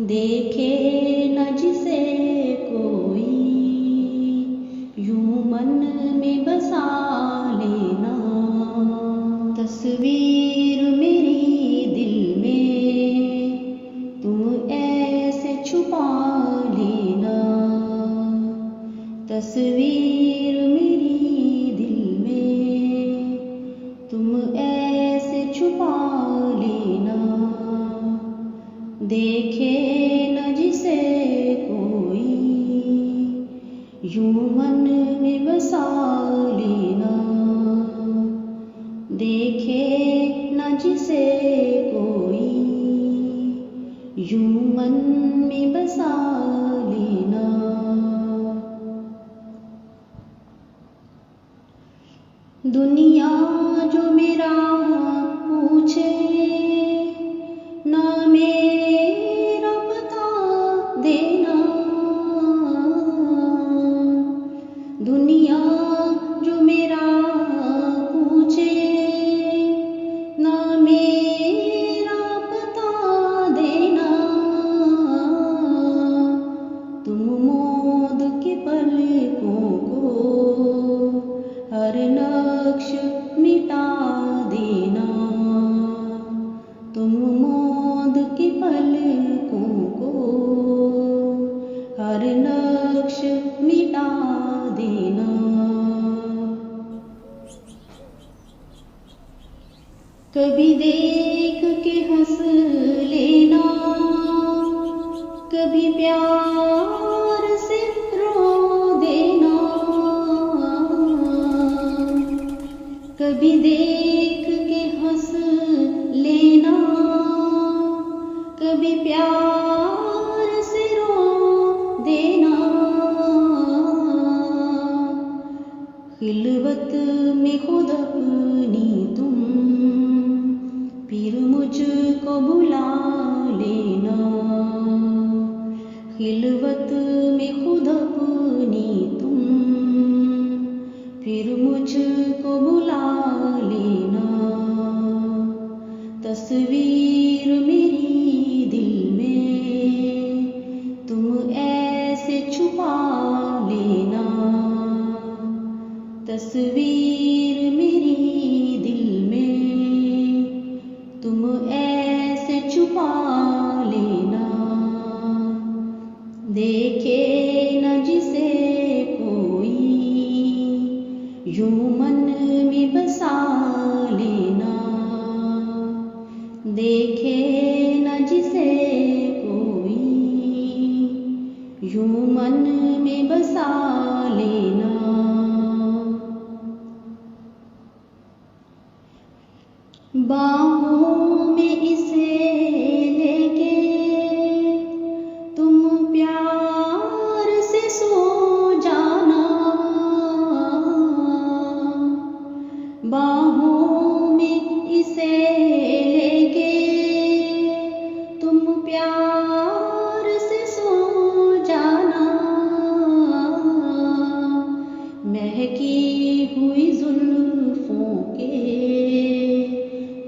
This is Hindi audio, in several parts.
देखे न जिसे कोई यूं मन में बसा लेना। तस्वीर मेरी दिल में तुम ऐसे छुपा लेना। तस्वीर मेरी दिल में तुम ऐसे छुपा लेना। देखे न जिसे कोई यूं मन में बसा लेना। देखे न जिसे कोई यूं मन में बसा लेना। दुनिया जो मेरा पूछे ना मेरा पता देना। दुनिया जो मेरा पूछे ना मेरा पता देना। तुम मौत के पलकों को हर नक्श मिटा देना। तुम मौत के पलकों को हर नक्श मिटा देना। कभी देख के हंस लेना, कभी प्यार से रो देना। कभी देख के हंस लेना, कभी प्यार से रो देना। खिलवत में खुद अपनी तुम फिर मुझको बुला लेना। खिलवत में खुद अपनी तुम फिर मुझको बुला लेना। तस्वीर मेरी दिल में तुम ऐसे छुपा लेना। तस्वीर मेरी दिल में तुम ऐसे छुपा लेना। देखे न जिसे कोई यूं मन में बसा लेना। देखे न जिसे कोई यूं मन में बसा लेना। बाहों में इसे लेके तुम प्यार से सो जाना। बाहों में इसे लेके तुम प्यार से सो जाना। महकी हुई जुल्फों के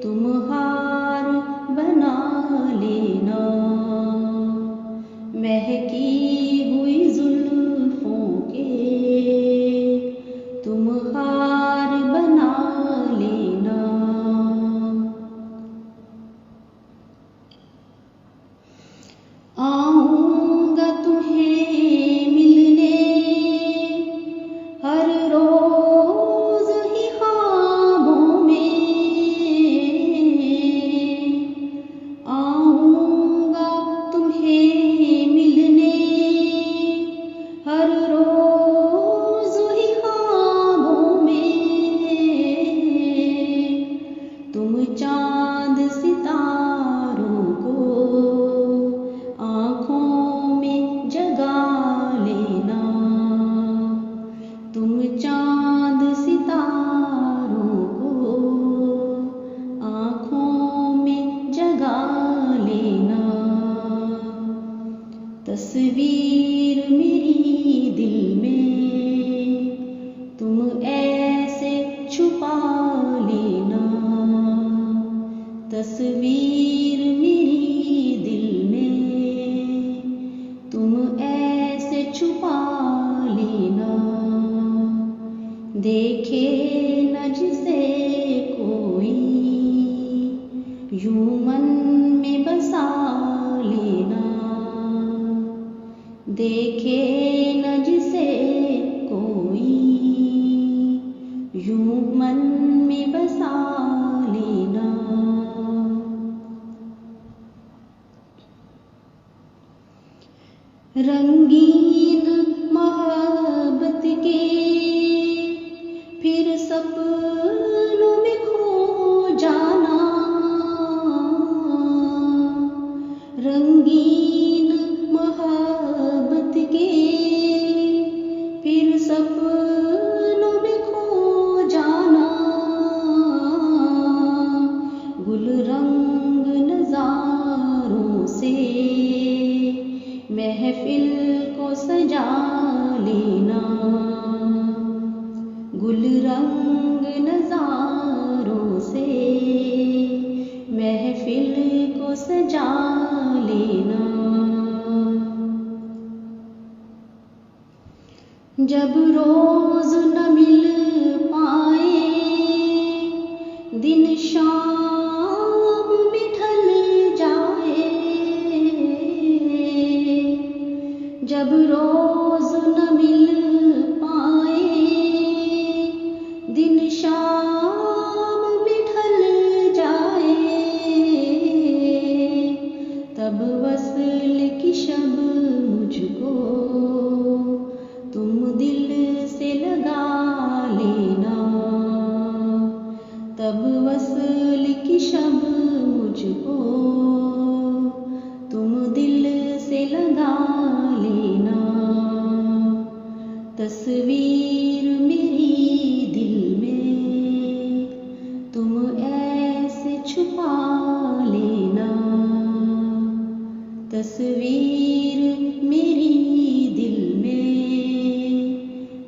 तुम हार बना लेना। महकी हुई जुल्फों के तुम हार बना लेना। आऊंगा तुम्हें मिलने हर रोज ही ख्वाबों में। आऊंगा तुम्हें मिलने हर रोज ही ख्वाबों में। तुम चांद सितारों को आँखों में जगा लेना। तुम चांद सितारों को आँखों में जगा लेना। तस्वीर मेरी दिल में तुम ऐसे छुपा लेना। तस्वीर मेरी दिल में देखे न जिसे कोई, यूं मन में बसा लेना। देखे न जिसे कोई, यूं मन में बसा लेना। रंगीन मोहब्बत के फिर सपनों में खो जाना। रंगीन मोहब्बत के फिर सपनों में खो जाना। गुल रंग नज़ारों से महफिल को सजा लेना। गुल रंग नज़ारों से महफिल को सजा लेना। जब रोज न मिल पाए दिन शाम में ढल जाए। जब रोज न मिल पाए दिन शाम में ढल जाए। तब वस्ल की शब मुझको तुम दिल से लगा लेना। तब वस्ल की शब मुझको तुम दिल से लगा लेना। तस्वीर मेरी दिल में तुम ऐसे छुपा लेना। तस्वीर मेरी दिल में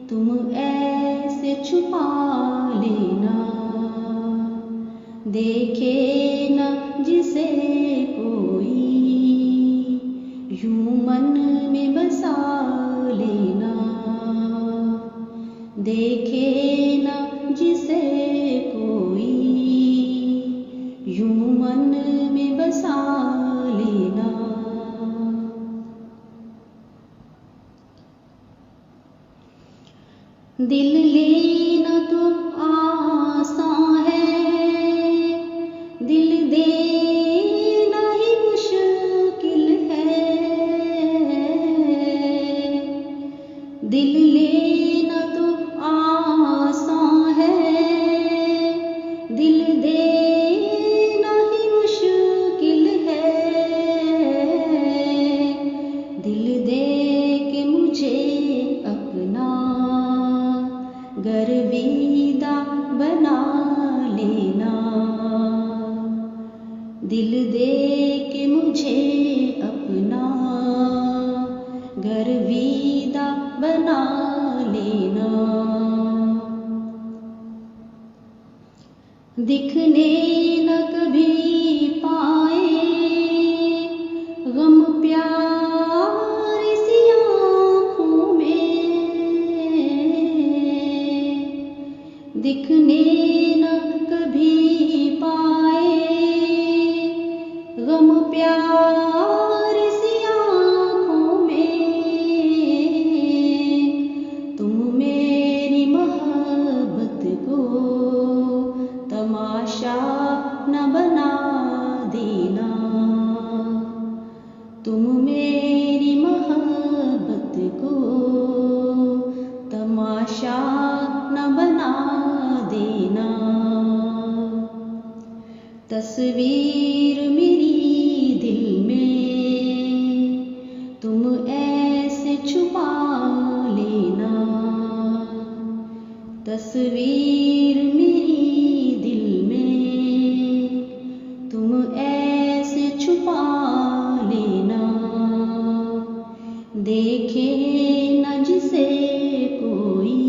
तुम ऐसे छुपा लेना। देखे न जिसे कोई, यूं मन में बसा लेना। देखे न जिसे कोई, यूं मन में बसा लेना। दिल लेना तो आसान है, दिल देना ही मुश्किल है। दिल लेना तो आसान है, दिल देना ही मुश्किल है। दिल दे के मुझे अपना गर्विदा बना लेना। दिल दे के मुझे अपना गर्विदा बना लेना। दिखने न कभी पाए गम प्यार सी आँखों में। दिखने न कभी पाए गम प्यार सी आँखों में। तुम मेरी मोहब्बत को तमाशा न बना देना। तुम मेरी मोहब्बत को तमाशा न बना देना। तस्वीर मेरी दिल में तुम ऐसे छुपा लेना। तस्वीर मेरी दिल में तुम ऐसे छुपा लेना। देखे न जिसे कोई,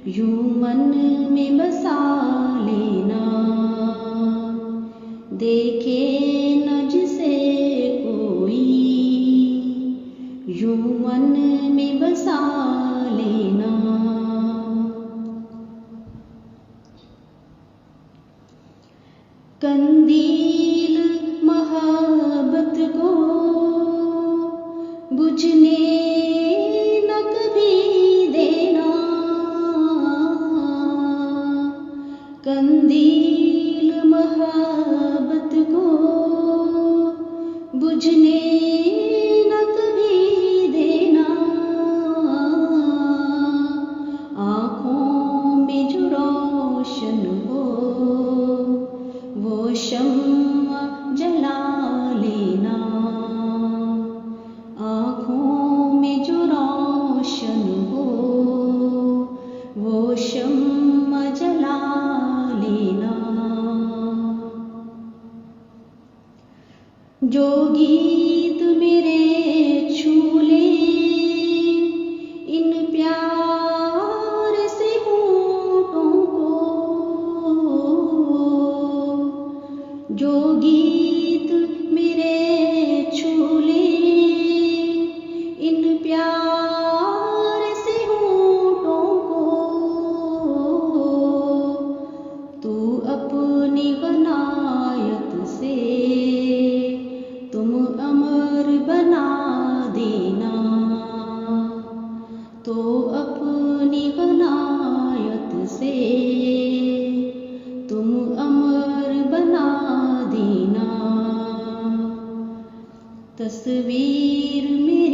यूं मन में बसा लेना। देखे न जिसे कोई, यूं मन में बसा लेना। बुझने न कभी देना, आँखों में जो रोशन हो वो शम्मा जला लेना, आँखों में जो रोशन हो वो शम्मा जला लेना। जो गीत मेरे छू ले इन प्यार से होठों को, जो गीत मेरे छू ले इन प्यार से होठों को, तू अपनी गनायत से तुम अमर बना देना, तो अपनी गनायत से तुम अमर बना देना। तस्वीर में